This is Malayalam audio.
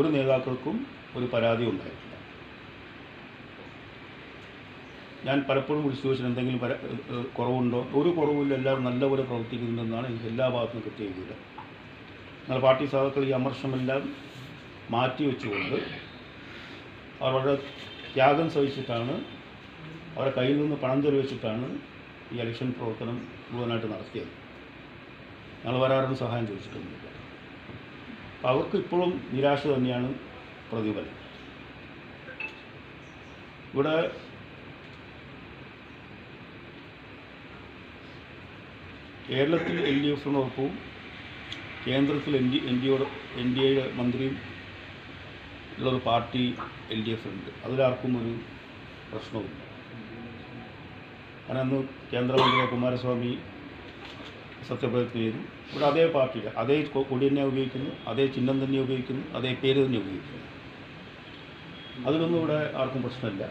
ഒരു നേതാക്കൾക്കും ഒരു പരാതി ഉണ്ടായിട്ടില്ല. ഞാൻ പലപ്പോഴും വിളിച്ചു ചോദിച്ചാൽ എന്തെങ്കിലും കുറവുണ്ടോ? ഒരു കുറവില്ല, എല്ലാവരും നല്ലപോലെ പ്രവർത്തിക്കുന്നുണ്ടെന്നാണ് എനിക്ക് എല്ലാ ഭാഗത്തും കിട്ടിയ വിവരം. എന്നാൽ പാർട്ടി സഹാക്കൾ ഈ അമർഷമെല്ലാം മാറ്റിവെച്ചുകൊണ്ട് അവർ വളരെ ത്യാഗം സഹിച്ചിട്ടാണ്, അവരുടെ കയ്യിൽ നിന്ന് പണം ചെലവഴിച്ചിട്ടാണ് ഈ ഇലക്ഷൻ പ്രവർത്തനം മുഴുവനായിട്ട് നടത്തിയത്. ഞങ്ങൾ വരാറും സഹായം ചോദിച്ചിട്ടൊന്നുമില്ല. അപ്പോൾ അവർക്ക് ഇപ്പോഴും നിരാശ തന്നെയാണ് പ്രതിഫലം. ഇവിടെ കേരളത്തിൽ LDFിനൊപ്പവും കേന്ദ്രത്തിൽ NDAയുടെ മന്ത്രിയും ഉള്ളൊരു പാർട്ടി LDF ഉണ്ട്. അതിലാർക്കും ഒരു പ്രശ്നവുമില്ല. കാരണം അന്ന് കേന്ദ്രമന്ത്രി കുമാരസ്വാമി സത്യപ്രതിജ്ഞ ചെയ്തു. ഇവിടെ അതേ പാർട്ടിയുടെ അതേ കൊടി തന്നെ ഉപയോഗിക്കുന്നു, അതേ ചിഹ്നം തന്നെ ഉപയോഗിക്കുന്നു, അതേ പേര് തന്നെ ഉപയോഗിക്കുന്നു. അതിലൊന്നും ഇവിടെ ആർക്കും പ്രശ്നമില്ല.